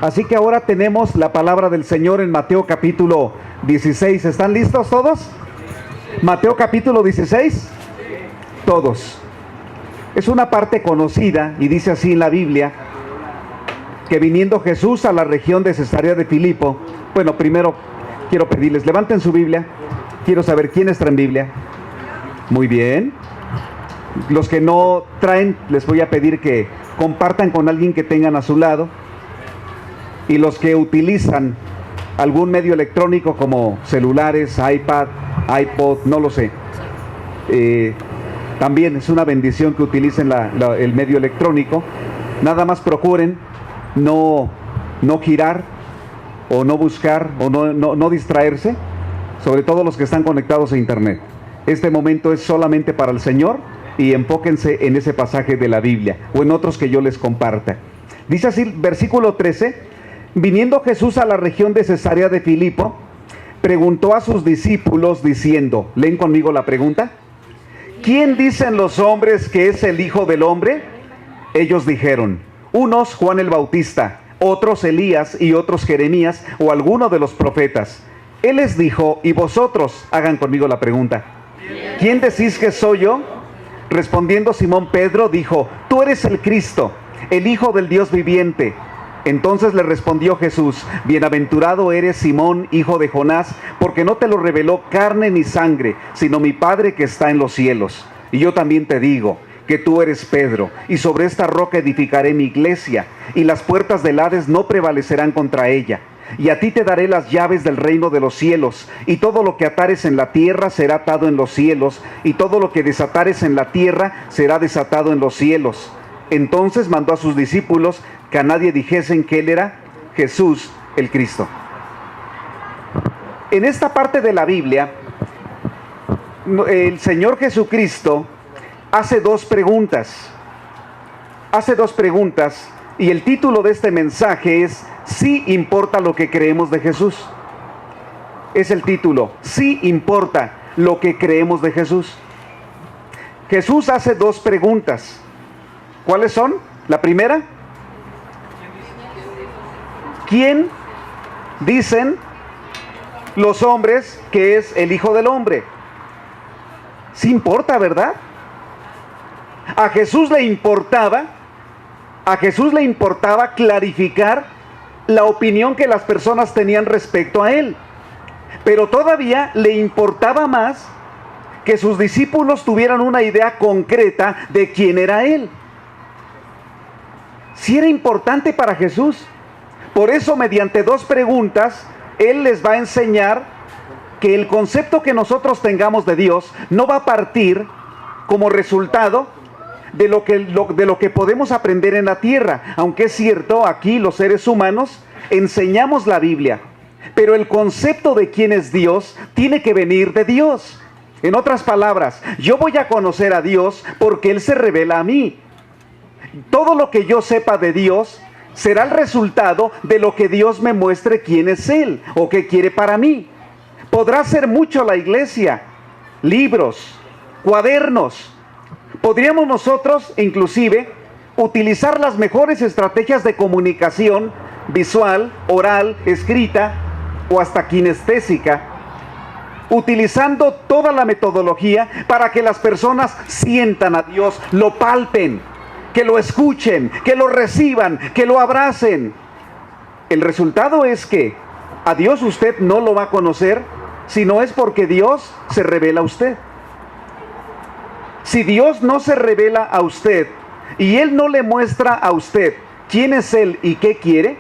Así que ahora tenemos la palabra del Señor en Mateo capítulo 16. ¿Están listos todos? Mateo capítulo 16. Todos. Es una parte conocida y dice así en la Biblia, que viniendo Jesús a la región de Cesarea de Filipo. Bueno, primero quiero pedirles, levanten su Biblia. Quiero saber quiénes traen Biblia. Muy bien. Los que no traen, les voy a pedir que compartan con alguien que tengan a su lado. Y los que utilizan algún medio electrónico como celulares, iPad, iPod, no lo sé. También es una bendición que utilicen el medio electrónico. Nada más procuren no girar o no buscar o no distraerse, sobre todo los que están conectados a internet. Este momento es solamente para el Señor y enfóquense en ese pasaje de la Biblia o en otros que yo les comparta. Dice así, versículo 13: viniendo Jesús a la región de Cesarea de Filipo, preguntó a sus discípulos diciendo, leen conmigo la pregunta: ¿quién dicen los hombres que es el Hijo del Hombre? Ellos dijeron, unos Juan el Bautista, otros Elías y otros Jeremías o alguno de los profetas. Él les dijo, ¿y vosotros? Hagan conmigo la pregunta. ¿Quién decís que soy yo? Respondiendo Simón Pedro dijo, tú eres el Cristo, el Hijo del Dios viviente. Entonces le respondió Jesús, bienaventurado eres Simón, hijo de Jonás, porque no te lo reveló carne ni sangre, sino mi Padre que está en los cielos. Y yo también te digo que tú eres Pedro, y sobre esta roca edificaré mi iglesia, y las puertas del Hades no prevalecerán contra ella. Y a ti te daré las llaves del reino de los cielos, y todo lo que atares en la tierra será atado en los cielos, y todo lo que desatares en la tierra será desatado en los cielos. Entonces mandó a sus discípulos que a nadie dijesen que él era Jesús el Cristo. En esta parte de la Biblia, el Señor Jesucristo hace dos preguntas. Y el título de este mensaje es ¿sí importa lo que creemos de Jesús? Es el título, ¿sí importa lo que creemos de Jesús? Jesús hace dos preguntas. ¿Cuáles son? La primera, ¿quién dicen los hombres que es el Hijo del Hombre? Sí importa, ¿verdad? A Jesús le importaba clarificar la opinión que las personas tenían respecto a él. Pero todavía le importaba más que sus discípulos tuvieran una idea concreta de quién era él. Sí era importante para Jesús. Por eso, mediante dos preguntas, él les va a enseñar que el concepto que nosotros tengamos de Dios no va a partir como resultado de lo que podemos aprender en la tierra. Aunque es cierto, aquí los seres humanos enseñamos la Biblia, pero el concepto de quién es Dios tiene que venir de Dios. En otras palabras, yo voy a conocer a Dios porque Él se revela a mí. Todo lo que yo sepa de Dios será el resultado de lo que Dios me muestre quién es Él o qué quiere para mí. Podrá ser mucho la iglesia, libros, cuadernos. Podríamos nosotros inclusive utilizar las mejores estrategias de comunicación visual, oral, escrita o hasta kinestésica, utilizando toda la metodología para que las personas sientan a Dios, lo palpen, que lo escuchen, que lo reciban, que lo abracen. El resultado es que a Dios usted no lo va a conocer si no es porque Dios se revela a usted. Si Dios no se revela a usted y Él no le muestra a usted quién es Él y qué quiere,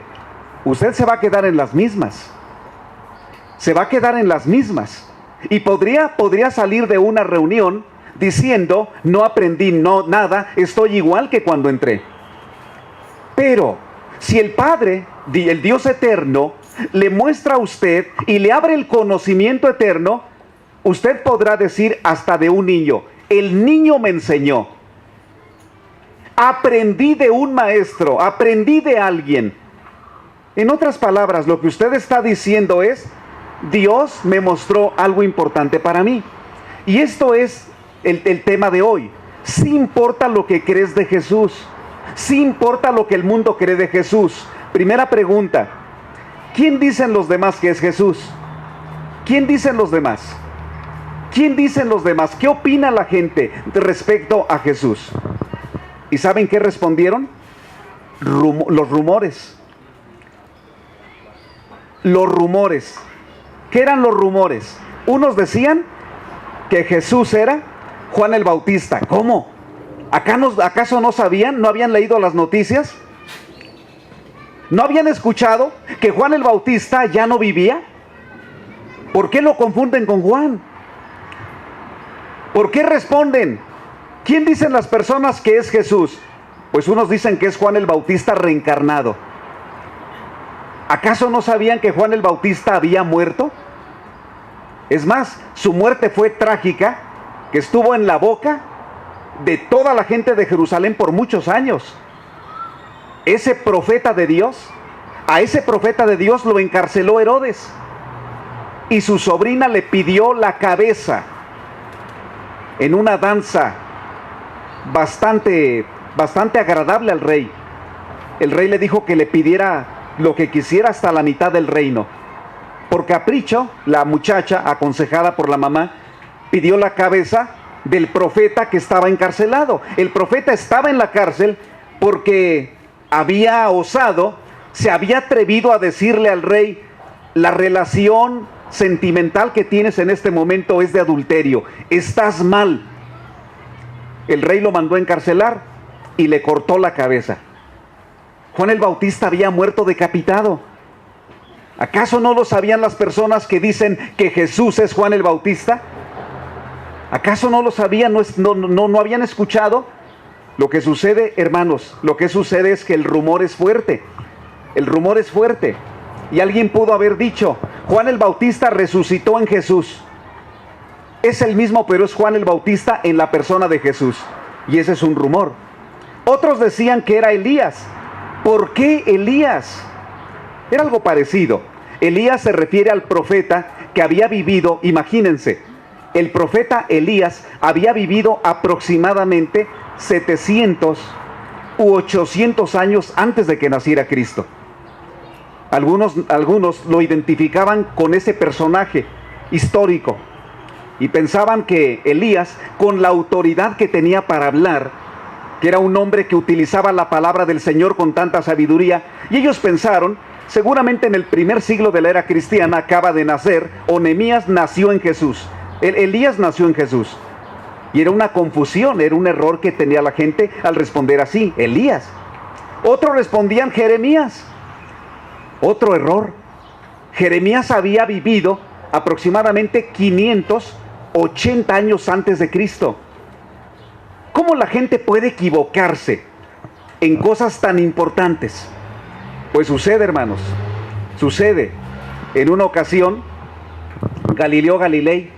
usted se va a quedar en las mismas. Se va a quedar en las mismas. Y podría salir de una reunión diciendo, no aprendí nada, estoy igual que cuando entré. Pero si el Padre, el Dios eterno, le muestra a usted y le abre el conocimiento eterno, usted podrá decir hasta de un niño, el niño me enseñó. Aprendí de un maestro, aprendí de alguien. En otras palabras, lo que usted está diciendo es, Dios me mostró algo importante para mí. Y esto es el tema de hoy. Sí importa lo que crees de Jesús. Sí importa lo que el mundo cree de Jesús. Primera pregunta, ¿quién dicen los demás que es Jesús? ¿Quién dicen los demás? ¿Quién dicen los demás? ¿Qué opina la gente respecto a Jesús? ¿Y saben qué respondieron? Los rumores. Los rumores. ¿Qué eran los rumores? Unos decían que Jesús era Juan el Bautista. ¿Cómo? ¿Acaso no sabían? ¿No habían leído las noticias? ¿No habían escuchado que Juan el Bautista ya no vivía? ¿Por qué lo confunden con Juan? ¿Por qué responden? ¿Quién dicen las personas que es Jesús? Pues unos dicen que es Juan el Bautista reencarnado. ¿Acaso no sabían que Juan el Bautista había muerto? Es más, su muerte fue trágica, que estuvo en la boca de toda la gente de Jerusalén por muchos años. Ese profeta de Dios, a ese profeta de Dios lo encarceló Herodes. Y su sobrina le pidió la cabeza en una danza bastante agradable al rey. El rey le dijo que le pidiera lo que quisiera hasta la mitad del reino. Por capricho, la muchacha, aconsejada por la mamá, pidió la cabeza del profeta que estaba encarcelado. El profeta estaba en la cárcel porque había osado, se había atrevido a decirle al rey: la relación sentimental que tienes en este momento es de adulterio, estás mal. El rey lo mandó a encarcelar y le cortó la cabeza. Juan el Bautista había muerto decapitado. ¿Acaso no lo sabían las personas que dicen que Jesús es Juan el Bautista? ¿Acaso no lo sabían? ¿No habían escuchado? Lo que sucede, hermanos, lo que sucede es que el rumor es fuerte. El rumor es fuerte. Y alguien pudo haber dicho: Juan el Bautista resucitó en Jesús. Es el mismo, pero es Juan el Bautista en la persona de Jesús. Y ese es un rumor. Otros decían que era Elías. ¿Por qué Elías? Era algo parecido. Elías se refiere al profeta que había vivido, imagínense, el profeta Elías había vivido aproximadamente 700 u 800 años antes de que naciera Cristo. Algunos lo identificaban con ese personaje histórico y pensaban que Elías, con la autoridad que tenía para hablar, que era un hombre que utilizaba la palabra del Señor con tanta sabiduría, y ellos pensaron, seguramente en el primer siglo de la era cristiana acaba de nacer, o Nehemías nació en Jesús. Elías nació en Jesús. Y era una confusión, era un error que tenía la gente al responder así: Elías. Otros respondían Jeremías. Otro error. Jeremías había vivido aproximadamente 580 años antes de Cristo. ¿Cómo la gente puede equivocarse en cosas tan importantes? Pues sucede, hermanos, sucede. En una ocasión, Galileo Galilei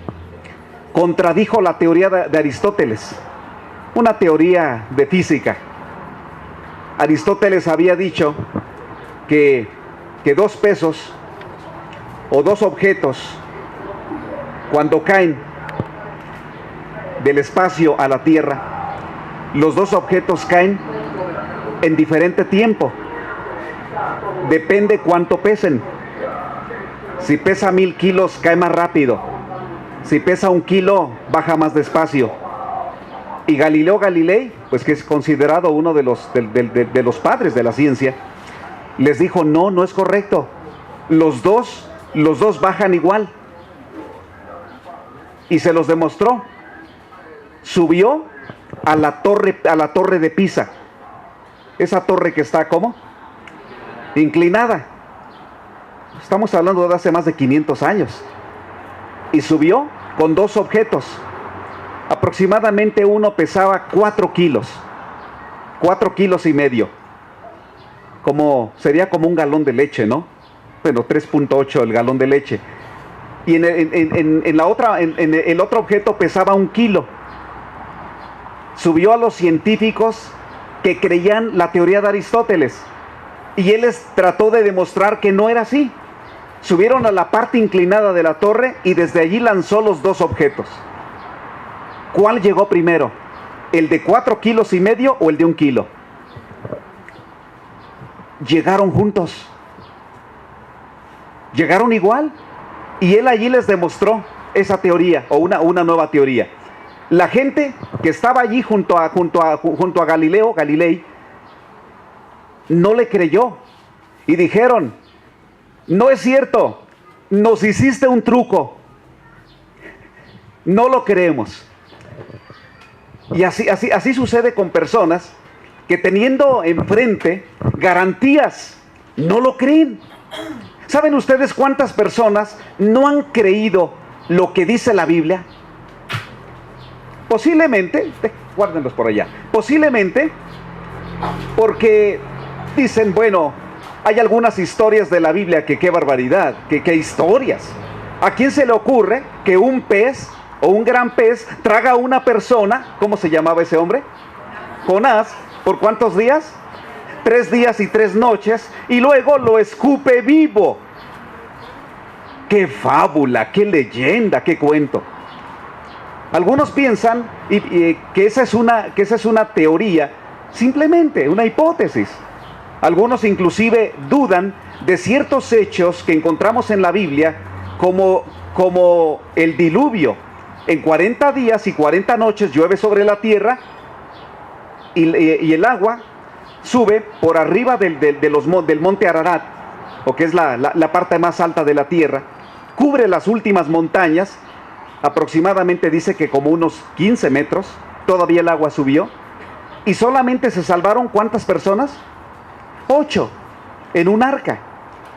contradijo la teoría de Aristóteles, una teoría de física. Aristóteles había dicho que dos pesos o dos objetos, cuando caen del espacio a la Tierra, los dos objetos caen en diferente tiempo. Depende cuánto pesen. Si pesa 1000 kilos, cae más rápido. Si pesa 1 kilo, baja más despacio. Y Galileo Galilei, pues que es considerado uno de los padres de la ciencia, les dijo: no es correcto. Los dos bajan igual. Y se los demostró. Subió a la torre de Pisa. Esa torre que está, ¿cómo? Inclinada. Estamos hablando de hace más de 500 años. Y subió con dos objetos. Aproximadamente uno pesaba 4 kilos. 4 kilos y medio. Sería como un galón de leche, ¿no? Bueno, 3.8 el galón de leche. Y el otro objeto pesaba 1 kilo. Subió a los científicos que creían la teoría de Aristóteles. Y él les trató de demostrar que no era así. Subieron a la parte inclinada de la torre y desde allí lanzó los dos objetos. ¿Cuál llegó primero? ¿El de 4 kilos y medio o el de 1 kilo? llegaron juntos. Llegaron igual. Y él allí les demostró esa teoría, o una nueva teoría. La gente que estaba allí junto a Galilei, no le creyó. Y dijeron: no es cierto, nos hiciste un truco. No lo creemos. Y así sucede con personas que, teniendo enfrente garantías, no lo creen. ¿Saben ustedes cuántas personas no han creído lo que dice la Biblia? Posiblemente, guárdenlos por allá, posiblemente porque dicen: bueno, hay algunas historias de la Biblia que qué barbaridad, que historias. ¿A quién se le ocurre que un pez o un gran pez traga a una persona? ¿Cómo se llamaba ese hombre? Jonás. ¿Por cuántos días? 3 días y 3 noches, y luego lo escupe vivo. ¡Qué fábula, qué leyenda, qué cuento! Algunos piensan que esa es una teoría, simplemente una hipótesis. Algunos inclusive dudan de ciertos hechos que encontramos en la Biblia, como el diluvio. En 40 días y 40 noches llueve sobre la tierra, y el agua sube por arriba del monte Ararat, o que es la parte más alta de la tierra, cubre las últimas montañas, aproximadamente dice que como unos 15 metros, todavía el agua subió, y solamente se salvaron ¿cuántas personas? 8, en un arca.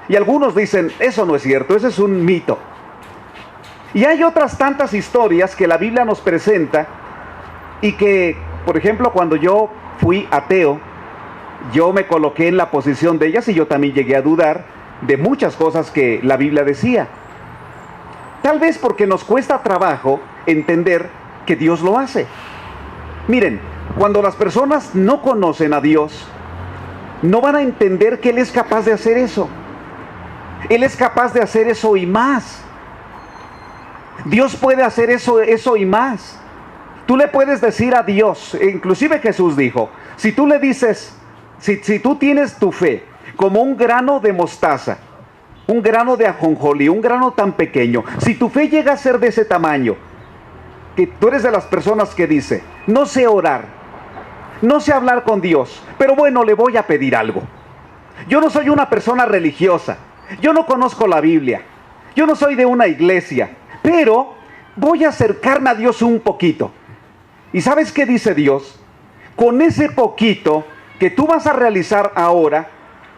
Y algunos dicen: eso no es cierto, ese es un mito. Y hay otras tantas historias que la Biblia nos presenta, y que, por ejemplo, cuando yo fui ateo, yo me coloqué en la posición de ellas, y yo también llegué a dudar de muchas cosas que la Biblia decía. Tal vez porque nos cuesta trabajo entender que Dios lo hace. Miren, cuando las personas no conocen a Dios, no van a entender que Él es capaz de hacer eso. Él es capaz de hacer eso y más. Dios puede hacer eso y más. Tú le puedes decir a Dios, inclusive Jesús dijo, si tú le dices, si tú tienes tu fe como un grano de mostaza, un grano de ajonjolí, un grano tan pequeño, si tu fe llega a ser de ese tamaño, que tú eres de las personas que dice: no sé orar, no sé hablar con Dios, pero bueno, le voy a pedir algo. Yo no soy una persona religiosa, yo no conozco la Biblia, yo no soy de una iglesia, pero voy a acercarme a Dios un poquito. ¿Y sabes qué dice Dios? Con ese poquito que tú vas a realizar ahora,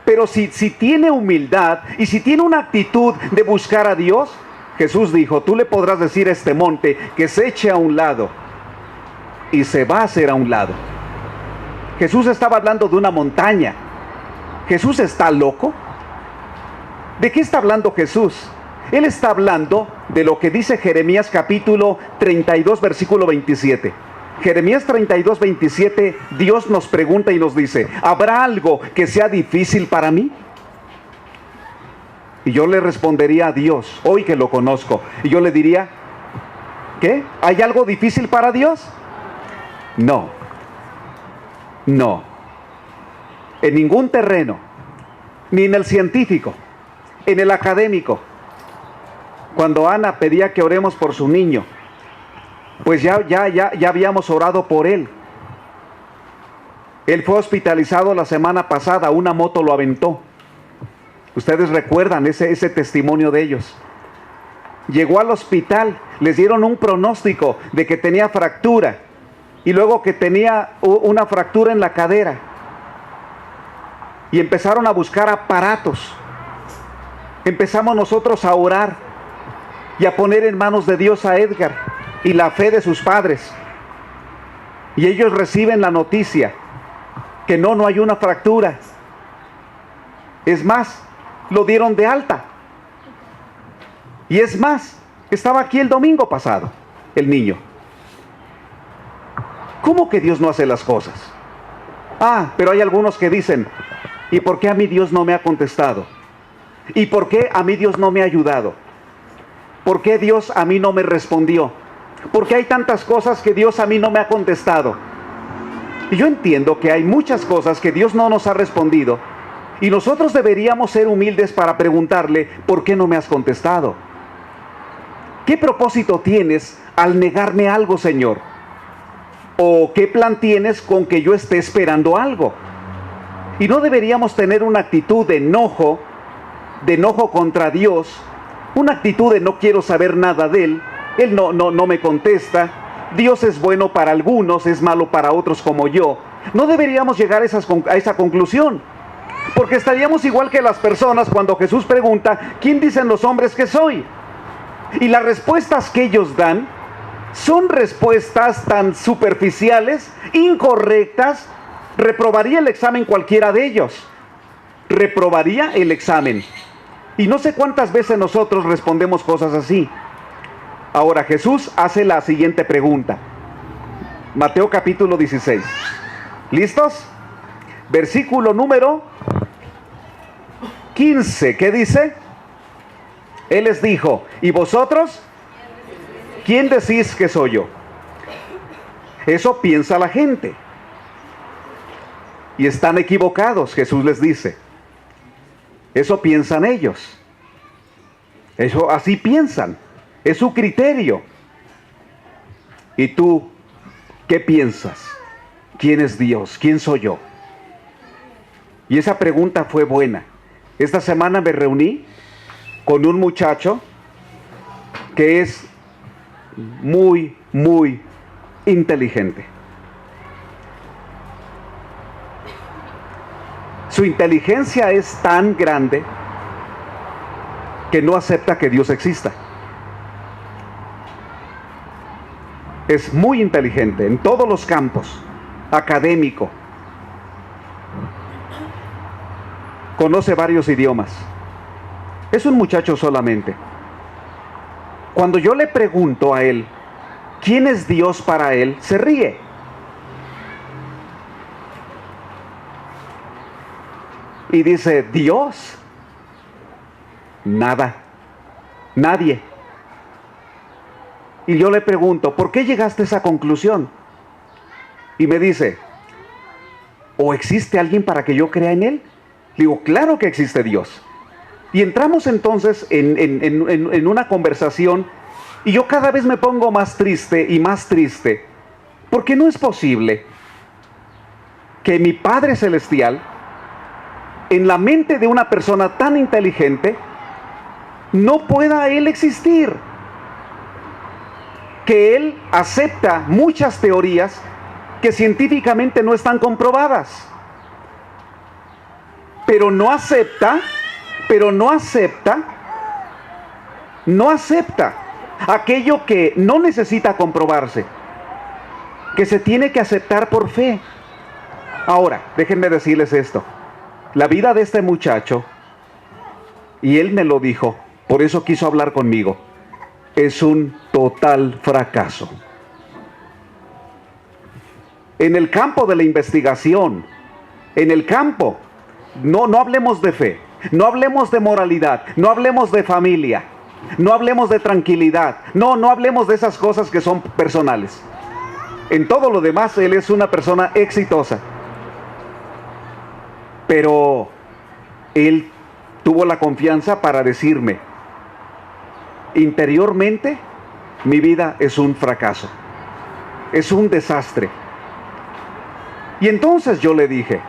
pero si tiene humildad y si tiene una actitud de buscar a Dios, Jesús dijo: tú le podrás decir a este monte que se eche a un lado, y se va a hacer a un lado. Jesús estaba hablando de una montaña. ¿Jesús está loco? ¿De qué está hablando Jesús? Él está hablando de lo que dice Jeremías capítulo 32, versículo 27. Jeremías 32, 27, Dios nos pregunta y nos dice: ¿habrá algo que sea difícil para mí? Y yo le respondería a Dios, hoy que lo conozco, y yo le diría: ¿qué? ¿Hay algo difícil para Dios? No. No. En ningún terreno, ni en el científico, en el académico. Cuando Ana pedía que oremos por su niño, pues ya habíamos orado por él. Él fue hospitalizado la semana pasada, una moto lo aventó. Ustedes recuerdan ese testimonio de ellos. Llegó al hospital, les dieron un pronóstico de que tenía fractura, y luego que tenía una fractura en la cadera. Y empezaron a buscar aparatos. Empezamos nosotros a orar y a poner en manos de Dios a Edgar y la fe de sus padres. Y ellos reciben la noticia que no hay una fractura. Es más, lo dieron de alta. Y es más, estaba aquí el domingo pasado, el niño. ¿Cómo que Dios no hace las cosas? Pero hay algunos que dicen: ¿y por qué a mí Dios no me ha contestado? ¿Y por qué a mí Dios no me ha ayudado? ¿Por qué Dios a mí no me respondió? ¿Por qué hay tantas cosas que Dios a mí no me ha contestado? Y yo entiendo que hay muchas cosas que Dios no nos ha respondido, Y nosotros deberíamos ser humildes para preguntarle, ¿por qué no me has contestado? ¿Qué propósito tienes al negarme algo, Señor? ¿O qué plan tienes con que yo esté esperando algo? Y no deberíamos tener una actitud de enojo contra Dios, una actitud de no quiero saber nada de Él no me contesta, Dios es bueno para algunos, es malo para otros como yo. No deberíamos llegar a esa conclusión, porque estaríamos igual que las personas cuando Jesús pregunta, ¿quién dicen los hombres que soy? Y las respuestas que ellos dan son respuestas tan superficiales, incorrectas. Reprobaría el examen cualquiera de ellos. Reprobaría el examen. Y no sé cuántas veces nosotros respondemos cosas así. Ahora Jesús hace la siguiente pregunta. Mateo capítulo 16. ¿Listos? Versículo número 15. ¿Qué dice? Él les dijo, ¿y vosotros? ¿Quién decís que soy yo? Eso piensa la gente. Y están equivocados, Jesús les dice. Eso piensan ellos. Eso así piensan. Es su criterio. ¿Y tú qué piensas? ¿Quién es Dios? ¿Quién soy yo? Y esa pregunta fue buena. Esta semana me reuní con un muchacho que es muy, muy inteligente. Su inteligencia es tan grande que no acepta que Dios exista. Es muy inteligente en todos los campos, académico. Conoce varios idiomas. Es un muchacho solamente. Cuando yo le pregunto a él, ¿quién es Dios para él? Se ríe. Y dice, ¿Dios? Nada. Nadie. Y yo le pregunto, ¿por qué llegaste a esa conclusión? Y me dice, ¿o existe alguien para que yo crea en él? Le digo, claro que existe Dios. Y entramos entonces en una conversación y yo cada vez me pongo más triste y más triste, porque no es posible que mi Padre Celestial, en la mente de una persona tan inteligente, no pueda Él existir. Que Él acepta muchas teorías que científicamente no están comprobadas. Pero no acepta aquello que no necesita comprobarse, que se tiene que aceptar por fe. Ahora, déjenme decirles esto. La vida de este muchacho, y él me lo dijo, por eso quiso hablar conmigo, es un total fracaso. En el campo de la investigación, en el campo, no hablemos de fe, no hablemos de moralidad, no hablemos de familia, no hablemos de tranquilidad, no hablemos de esas cosas que son personales. En todo lo demás, él es una persona exitosa. Pero él tuvo la confianza para decirme, interiormente, mi vida es un fracaso, es un desastre. Y entonces yo le dije,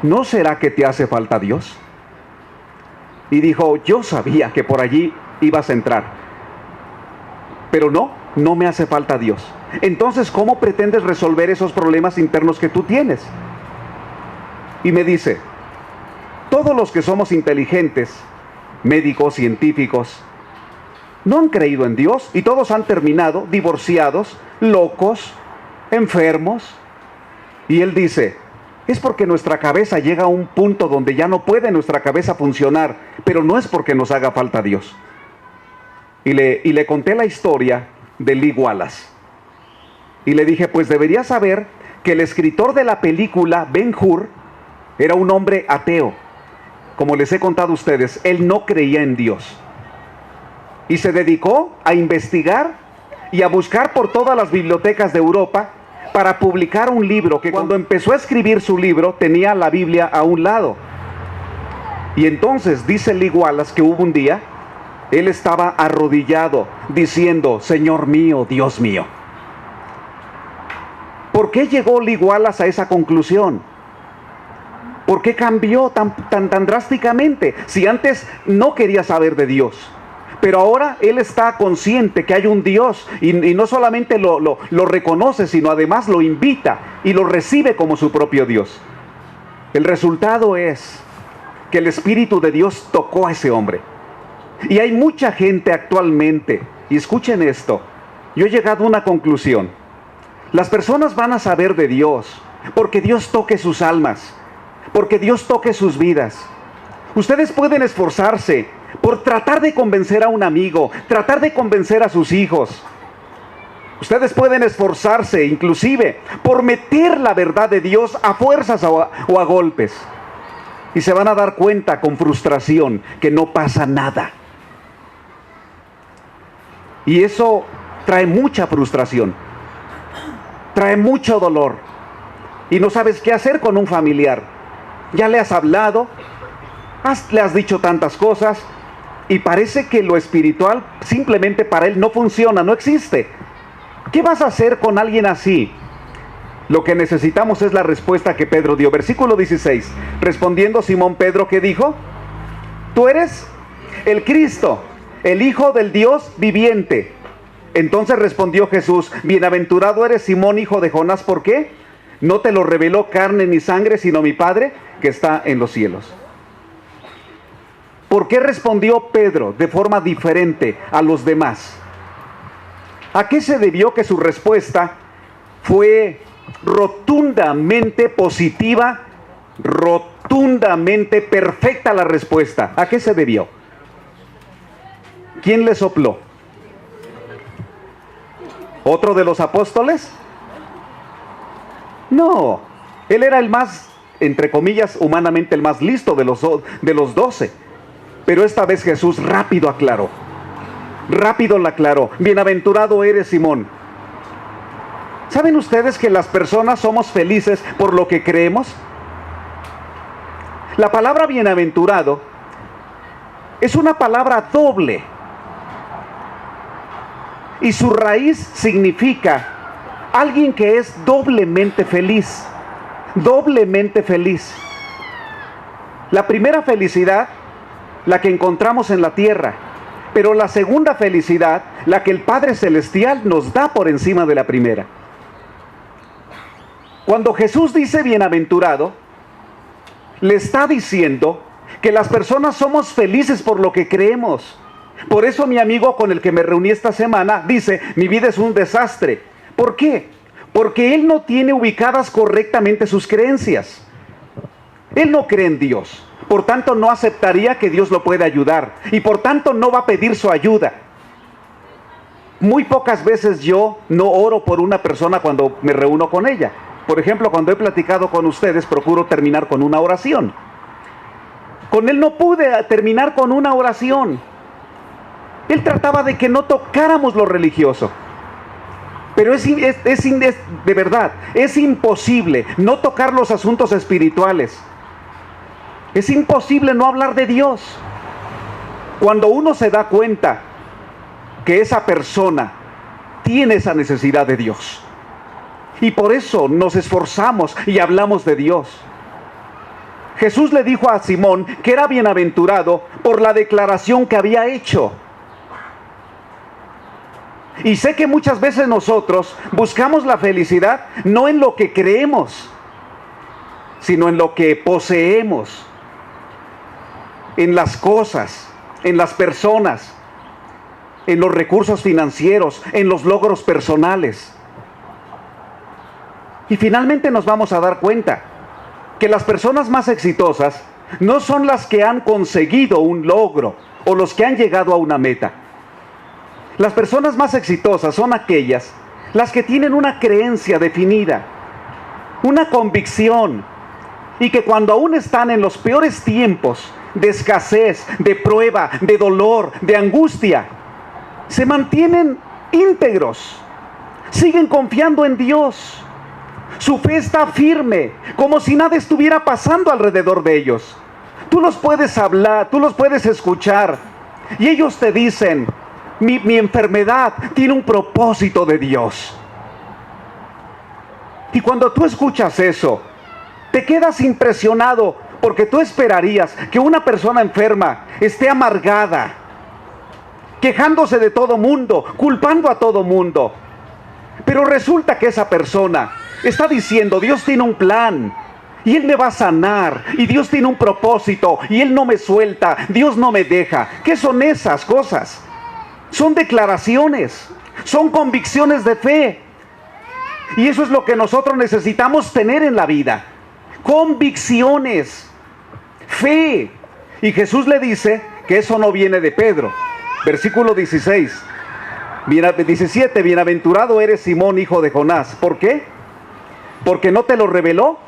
¿no será que te hace falta Dios? Y dijo, yo sabía que por allí ibas a entrar, pero no me hace falta Dios. Entonces, ¿cómo pretendes resolver esos problemas internos que tú tienes? Y me dice, todos los que somos inteligentes, médicos, científicos, no han creído en Dios y todos han terminado divorciados, locos, enfermos. Y él dice, es porque nuestra cabeza llega a un punto donde ya no puede nuestra cabeza funcionar, pero no es porque nos haga falta Dios. Y le conté la historia de Lee Wallace. Y le dije, pues deberías saber que el escritor de la película, Ben-Hur, era un hombre ateo. Como les he contado a ustedes, él no creía en Dios. Y se dedicó a investigar y a buscar por todas las bibliotecas de Europa para publicar un libro que cuando empezó a escribir su libro tenía la Biblia a un lado. Y entonces dice Lee Wallace que hubo un día, él estaba arrodillado diciendo, Señor mío, Dios mío. ¿Por qué llegó Lee Wallace a esa conclusión? ¿Por qué cambió tan drásticamente? Si antes no quería saber de Dios, pero ahora él está consciente que hay un Dios y no solamente lo reconoce, sino además lo invita y lo recibe como su propio Dios. El resultado es que el Espíritu de Dios tocó a ese hombre. Y hay mucha gente actualmente, y escuchen esto, yo he llegado a una conclusión. Las personas van a saber de Dios porque Dios toque sus almas, porque Dios toque sus vidas. Ustedes pueden esforzarse por tratar de convencer a un amigo, tratar de convencer a sus hijos. Ustedes pueden esforzarse inclusive por meter la verdad de Dios a fuerzas o a golpes. Y se van a dar cuenta con frustración que no pasa nada. Y eso trae mucha frustración, trae mucho dolor. Y no sabes qué hacer con un familiar. Ya le has hablado, le has dicho tantas cosas, y parece que lo espiritual simplemente para él no funciona, no existe. ¿Qué vas a hacer con alguien así? Lo que necesitamos es la respuesta que Pedro dio. Versículo 16. Respondiendo Simón Pedro, ¿qué dijo? Tú eres el Cristo, el Hijo del Dios viviente. Entonces respondió Jesús, bienaventurado eres Simón, hijo de Jonás, ¿por qué? No te lo reveló carne ni sangre, sino mi Padre que está en los cielos. ¿Por qué respondió Pedro de forma diferente a los demás? ¿A qué se debió que su respuesta fue rotundamente positiva, rotundamente perfecta la respuesta? ¿A qué se debió? ¿Quién le sopló? ¿Otro de los apóstoles? No, él era el más, entre comillas, humanamente el más listo de los 12. Pero esta vez Jesús rápido aclaró, bienaventurado eres Simón. ¿Saben ustedes que las personas somos felices por lo que creemos? La palabra bienaventurado es una palabra doble. Y su raíz significa alguien que es doblemente feliz. Doblemente feliz. La primera felicidad, la que encontramos en la tierra. Pero la segunda felicidad, la que el Padre Celestial nos da por encima de la primera. Cuando Jesús dice bienaventurado, le está diciendo que las personas somos felices por lo que creemos. Por eso mi amigo con el que me reuní esta semana dice, mi vida es un desastre. ¿Por qué? Porque él no tiene ubicadas correctamente sus creencias. Él no cree en Dios. Por tanto, no aceptaría que Dios lo pueda ayudar. Y por tanto, no va a pedir su ayuda. Muy pocas veces yo no oro por una persona cuando me reúno con ella. Por ejemplo, cuando he platicado con ustedes, procuro terminar con una oración. Con él no pude terminar con una oración. Él trataba de que no tocáramos lo religioso. Pero de verdad, es imposible no tocar los asuntos espirituales. Es imposible no hablar de Dios. Cuando uno se da cuenta que esa persona tiene esa necesidad de Dios. Y por eso nos esforzamos y hablamos de Dios. Jesús le dijo a Simón que era bienaventurado por la declaración que había hecho. Y sé que muchas veces nosotros buscamos la felicidad no en lo que creemos, sino en lo que poseemos, en las cosas, en las personas, en los recursos financieros, en los logros personales. Y finalmente nos vamos a dar cuenta que las personas más exitosas no son las que han conseguido un logro o los que han llegado a una meta. Las personas más exitosas son aquellas las que tienen una creencia definida, una convicción, y que cuando aún están en los peores tiempos de escasez, de prueba, de dolor, de angustia, se mantienen íntegros, siguen confiando en Dios, Su fe está firme, como si nada estuviera pasando alrededor de ellos. Tú los puedes hablar, tú los puedes escuchar, y ellos te dicen, mi enfermedad tiene un propósito de Dios. Y cuando tú escuchas eso, te quedas impresionado, porque tú esperarías que una persona enferma esté amargada, quejándose de todo mundo, culpando a todo mundo. Pero resulta que esa persona está diciendo, Dios tiene un plan, y Él me va a sanar, y Dios tiene un propósito, y Él no me suelta, Dios no me deja. ¿Qué son esas cosas? Son declaraciones, son convicciones de fe. Y eso es lo que nosotros necesitamos tener en la vida. Convicciones, fe. Y Jesús le dice que eso no viene de Pedro. Versículo 17, bienaventurado eres Simón, hijo de Jonás. ¿Por qué? Porque no te lo reveló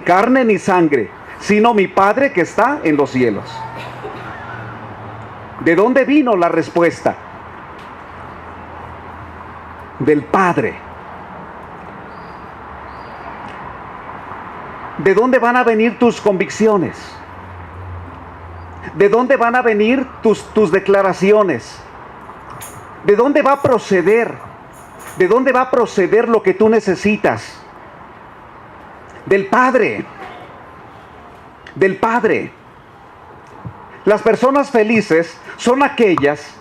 carne ni sangre, sino mi Padre que está en los cielos. ¿De dónde vino la respuesta? Del Padre. ¿De dónde van a venir tus convicciones? ¿De dónde van a venir tus declaraciones? ¿De dónde va a proceder? ¿De dónde va a proceder lo que tú necesitas? Del Padre. Del Padre. Las personas felices son aquellas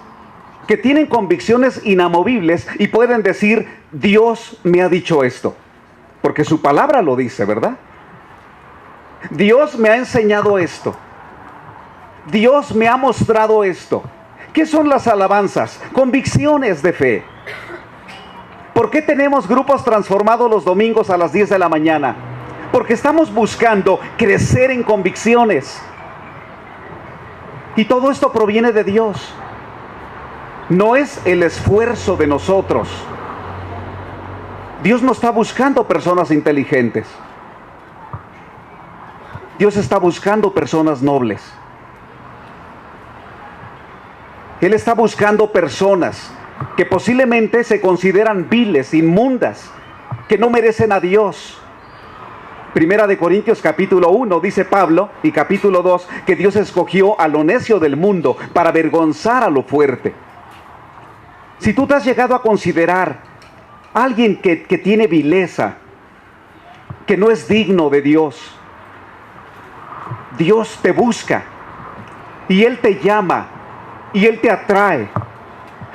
que tienen convicciones inamovibles y pueden decir, Dios me ha dicho esto. Porque su palabra lo dice, ¿verdad? Dios me ha enseñado esto. Dios me ha mostrado esto. ¿Qué son las alabanzas? Convicciones de fe. ¿Por qué tenemos grupos transformados los domingos a las 10 de la mañana? Porque estamos buscando crecer en convicciones. Y todo esto proviene de Dios. No es el esfuerzo de nosotros. Dios no está buscando personas inteligentes. Dios está buscando personas nobles. Él está buscando personas que posiblemente se consideran viles, inmundas, que no merecen a Dios. Primera de Corintios capítulo 1 dice Pablo, y capítulo 2, que Dios escogió a lo necio del mundo para avergonzar a lo fuerte. Si tú te has llegado a considerar a alguien que tiene vileza, que no es digno de Dios, Dios te busca y Él te llama y Él te atrae,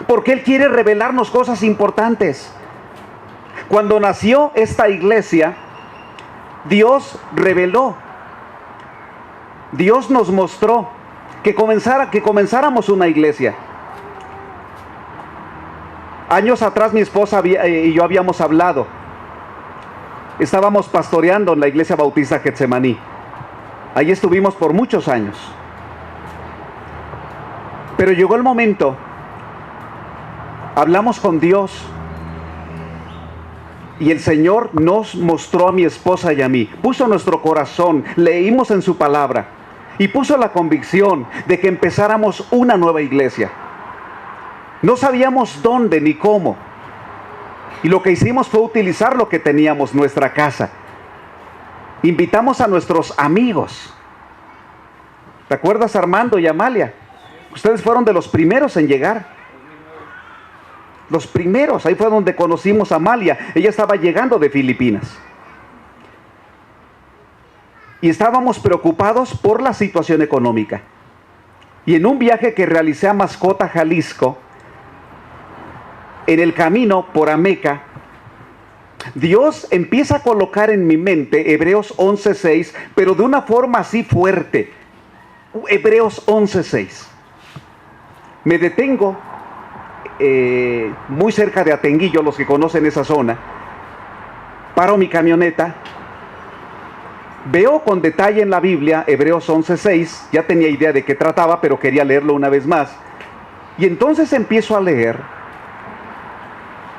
porque Él quiere revelarnos cosas importantes. Cuando nació esta iglesia, Dios reveló, Dios nos mostró que comenzáramos una iglesia. Años atrás mi esposa y yo habíamos hablado. Estábamos pastoreando en la iglesia bautista Getsemaní. Allí estuvimos por muchos años. Pero llegó el momento, hablamos con Dios y el Señor nos mostró a mi esposa y a mí, puso nuestro corazón, leímos en su palabra y puso la convicción de que empezáramos una nueva iglesia. No sabíamos dónde ni cómo, y lo que hicimos fue utilizar lo que teníamos, nuestra casa. Invitamos a nuestros amigos. ¿Te acuerdas, Armando y Amalia? Ustedes fueron de los primeros en llegar. Los primeros, ahí fue donde conocimos a Amalia. Ella estaba llegando de Filipinas. Y estábamos preocupados por la situación económica. Y en un viaje que realicé a Mascota, Jalisco, en el camino por Ameca, Dios empieza a colocar en mi mente Hebreos 11:6, pero de una forma así fuerte. Hebreos 11:6. Me detengo muy cerca de Atenguillo, los que conocen esa zona. Paro mi camioneta. Veo con detalle en la Biblia Hebreos 11:6. Ya tenía idea de qué trataba, pero quería leerlo una vez más. Y entonces empiezo a leer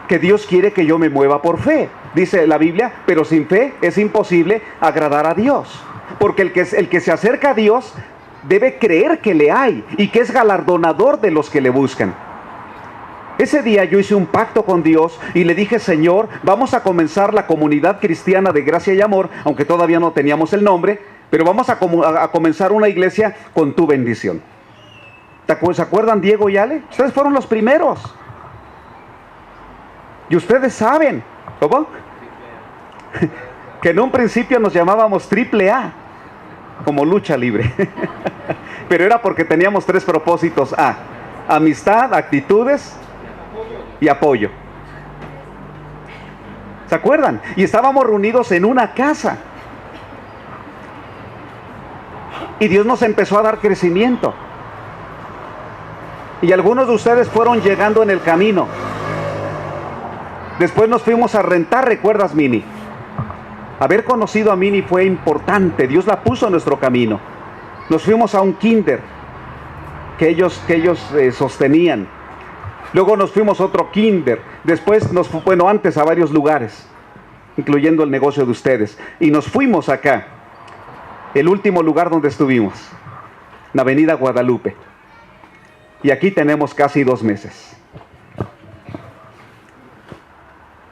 que Dios quiere que yo me mueva por fe. Dice la Biblia, pero sin fe es imposible agradar a Dios. Porque el que se acerca a Dios debe creer que le hay y que es galardonador de los que le buscan. Ese día yo hice un pacto con Dios y le dije: Señor, vamos a comenzar la comunidad cristiana de gracia y amor, aunque todavía no teníamos el nombre, pero vamos a comenzar una iglesia con tu bendición. ¿Se acuerdan Diego y Ale? Ustedes fueron los primeros. Y ustedes saben, ¿cómo? Que en un principio nos llamábamos AAA, como lucha libre. Pero era porque teníamos 3 propósitos: amistad, actitudes y apoyo. ¿Se acuerdan? Y estábamos reunidos en una casa. Y Dios nos empezó a dar crecimiento. Y algunos de ustedes fueron llegando en el camino. Después nos fuimos a rentar, ¿recuerdas, Mini? Haber conocido a Mini fue importante. Dios la puso en nuestro camino. Nos fuimos a un kinder que ellos sostenían. Luego nos fuimos a otro kinder. Después antes a varios lugares, incluyendo el negocio de ustedes. Y nos fuimos acá. El último lugar donde estuvimos, la Avenida Guadalupe. Y aquí tenemos casi 2 meses.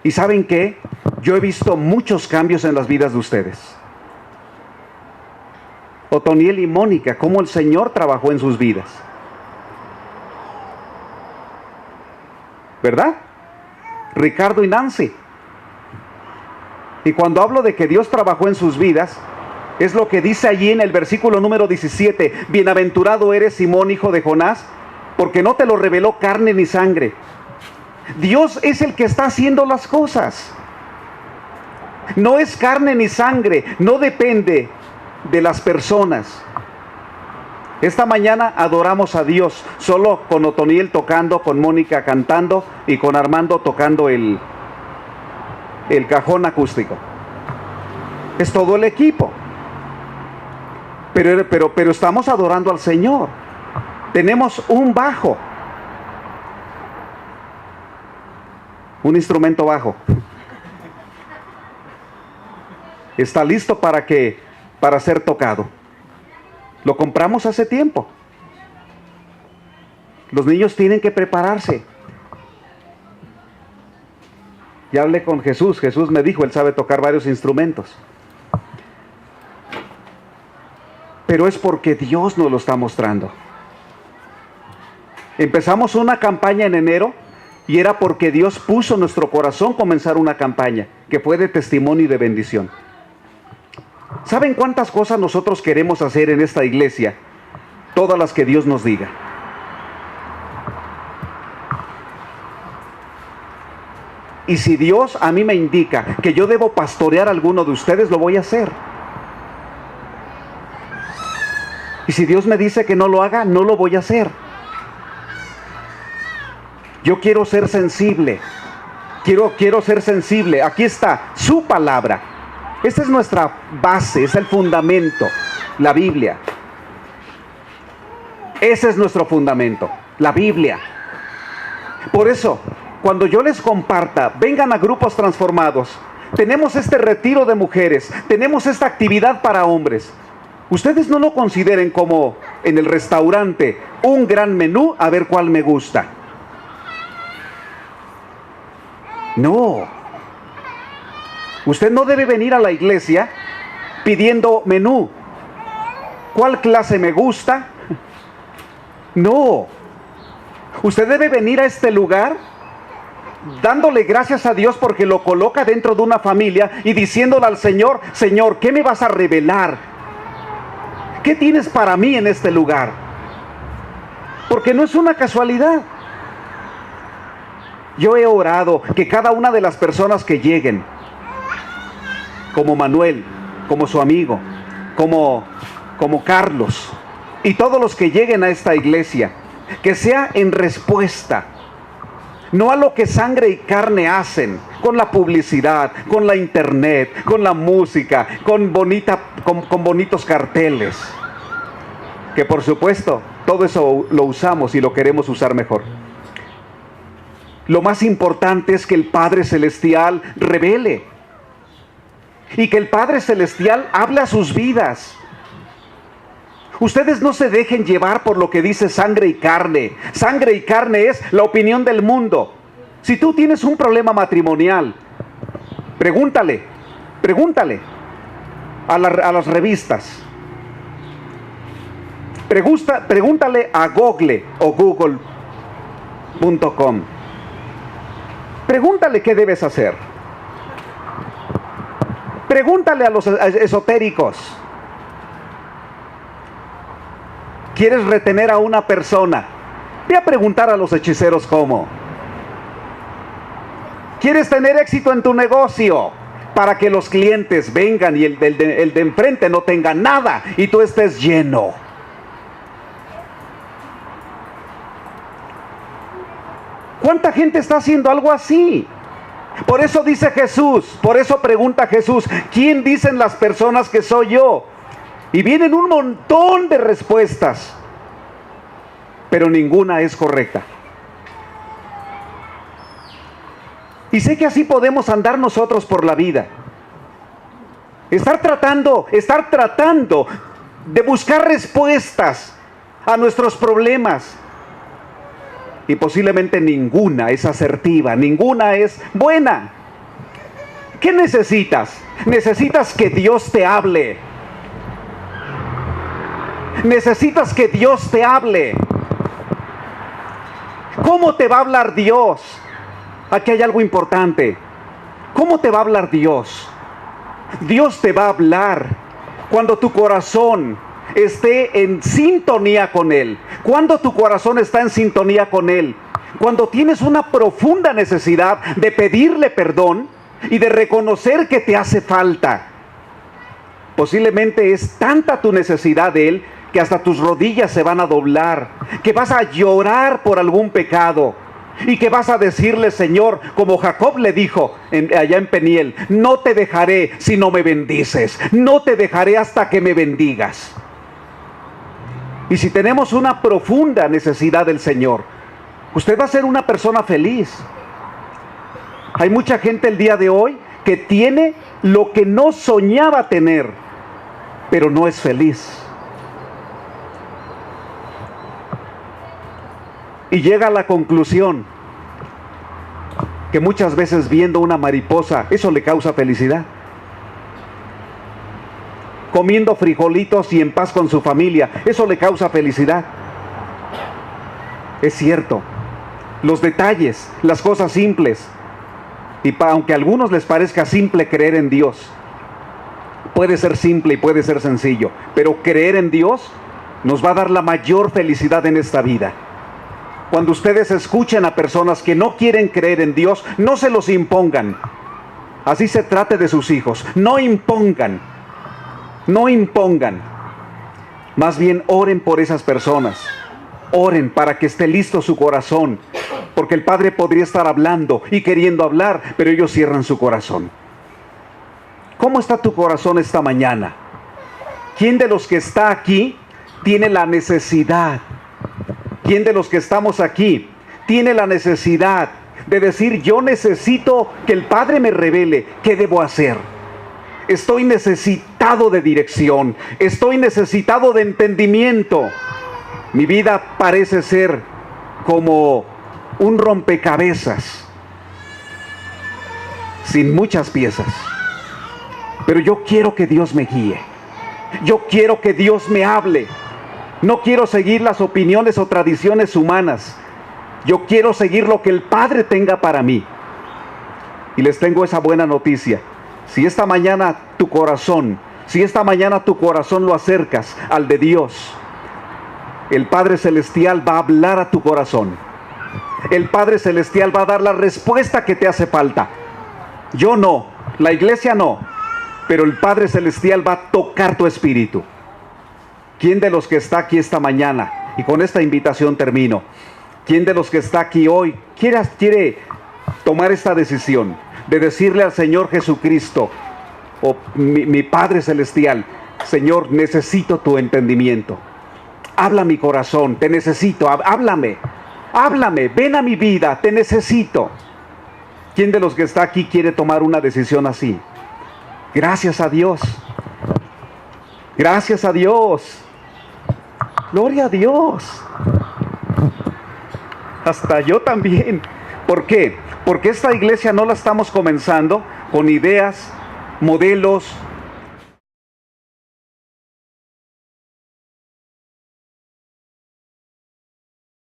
¿Y saben qué? Yo he visto muchos cambios en las vidas de ustedes. Otoniel y Mónica, cómo el Señor trabajó en sus vidas. ¿Verdad? Ricardo y Nancy. Y cuando hablo de que Dios trabajó en sus vidas, es lo que dice allí en el versículo número 17. Bienaventurado eres, Simón, hijo de Jonás, porque no te lo reveló carne ni sangre. Dios es el que está haciendo las cosas. No es carne ni sangre, no depende de las personas. Esta mañana adoramos a Dios, solo con Otoniel tocando, con Mónica cantando y con Armando tocando el cajón acústico. Es todo el equipo. Pero estamos adorando al Señor. Tenemos un bajo, un instrumento bajo. Está listo para ser tocado. Lo compramos hace tiempo. Los niños tienen que prepararse. Ya hablé con Jesús. Jesús me dijo, él sabe tocar varios instrumentos. Pero es porque Dios nos lo está mostrando. Empezamos una campaña en enero y era porque Dios puso en nuestro corazón comenzar una campaña que fue de testimonio y de bendición. ¿Saben cuántas cosas nosotros queremos hacer en esta iglesia? Todas las que Dios nos diga. Y si Dios a mí me indica que yo debo pastorear a alguno de ustedes, lo voy a hacer. Y si Dios me dice que no lo haga, no lo voy a hacer. Yo quiero ser sensible. Quiero ser sensible. Aquí está su palabra. Esta es nuestra base, es el fundamento, la Biblia. Ese es nuestro fundamento, la Biblia. Por eso, cuando yo les comparta, vengan a grupos transformados. Tenemos este retiro de mujeres, tenemos esta actividad para hombres. Ustedes no lo consideren como en el restaurante, un gran menú, a ver cuál me gusta. No. Usted no debe venir a la iglesia pidiendo menú. ¿Cuál clase me gusta? No. Usted debe venir a este lugar dándole gracias a Dios porque lo coloca dentro de una familia y diciéndole al Señor: Señor, ¿qué me vas a revelar? ¿Qué tienes para mí en este lugar? Porque no es una casualidad. Yo he orado que cada una de las personas que lleguen, como Manuel, como su amigo, como Carlos, y todos los que lleguen a esta iglesia, que sea en respuesta, no a lo que sangre y carne hacen, con la publicidad, con la internet, con la música, con bonitos carteles, que por supuesto, todo eso lo usamos y lo queremos usar mejor. Lo más importante es que el Padre Celestial revele y que el Padre Celestial hable a sus vidas. Ustedes no se dejen llevar por lo que dice sangre y carne. Sangre y carne es la opinión del mundo. Si tú tienes un problema matrimonial, pregúntale a las revistas. Pregúntale a Google o Google.com. Pregúntale qué debes hacer. Pregúntale a los esotéricos. ¿Quieres retener a una persona? Ve a preguntar a los hechiceros cómo. ¿Quieres tener éxito en tu negocio? Para que los clientes vengan y el de enfrente no tenga nada y tú estés lleno. ¿Cuánta gente está haciendo algo así? Por eso dice Jesús, por eso pregunta Jesús, ¿quién dicen las personas que soy yo? Y vienen un montón de respuestas, pero ninguna es correcta. Y sé que así podemos andar nosotros por la vida. Estar tratando de buscar respuestas a nuestros problemas. Y posiblemente ninguna es asertiva, ninguna es buena. ¿Qué necesitas? Necesitas que Dios te hable. Necesitas que Dios te hable. ¿Cómo te va a hablar Dios? Aquí hay algo importante. ¿Cómo te va a hablar Dios? Dios te va a hablar cuando tu corazón esté en sintonía con Él. Cuando tu corazón está en sintonía con Él. Cuando tienes una profunda necesidad de pedirle perdón y de reconocer que te hace falta. Posiblemente es tanta tu necesidad de Él que hasta tus rodillas se van a doblar, que vas a llorar por algún pecado y que vas a decirle, Señor, como Jacob le dijo allá en Peniel, no te dejaré si no me bendices, no te dejaré hasta que me bendigas. Y si tenemos una profunda necesidad del Señor, usted va a ser una persona feliz. Hay mucha gente el día de hoy que tiene lo que no soñaba tener, pero no es feliz. Y llega a la conclusión que muchas veces viendo una mariposa, eso le causa felicidad. Comiendo frijolitos y en paz con su familia, eso le causa felicidad. Es cierto, los detalles, las cosas simples, y aunque a algunos les parezca simple creer en Dios, puede ser simple y puede ser sencillo, pero creer en Dios nos va a dar la mayor felicidad en esta vida. Cuando ustedes escuchen a personas que no quieren creer en Dios, no se los impongan. Así se trate de sus hijos. No impongan. No impongan. Más bien oren por esas personas. Oren para que esté listo su corazón. Porque el Padre podría estar hablando y queriendo hablar, pero ellos cierran su corazón. ¿Cómo está tu corazón esta mañana? ¿Quién de los que está aquí tiene la necesidad? ¿Quién de los que estamos aquí tiene la necesidad de decir, yo necesito que el Padre me revele qué debo hacer? Estoy necesitado de dirección, estoy necesitado de entendimiento. Mi vida parece ser como un rompecabezas, sin muchas piezas. Pero yo quiero que Dios me guíe. Yo quiero que Dios me hable. No quiero seguir las opiniones o tradiciones humanas. Yo quiero seguir lo que el Padre tenga para mí. Y les tengo esa buena noticia. Si esta mañana tu corazón lo acercas al de Dios, el Padre Celestial va a hablar a tu corazón. El Padre Celestial va a dar la respuesta que te hace falta. Yo no, la iglesia no, pero el Padre Celestial va a tocar tu espíritu. ¿Quién de los que está aquí esta mañana, y con esta invitación termino, quién de los que está aquí hoy quiere tomar esta decisión de decirle al Señor Jesucristo, o mi Padre Celestial, Señor, necesito tu entendimiento, habla mi corazón, te necesito, háblame, ven a mi vida, te necesito? ¿Quién de los que está aquí quiere tomar una decisión así? Gracias a Dios. Gracias a Dios. Gloria a Dios. Hasta yo también. ¿Por qué? Porque esta iglesia no la estamos comenzando con ideas, modelos,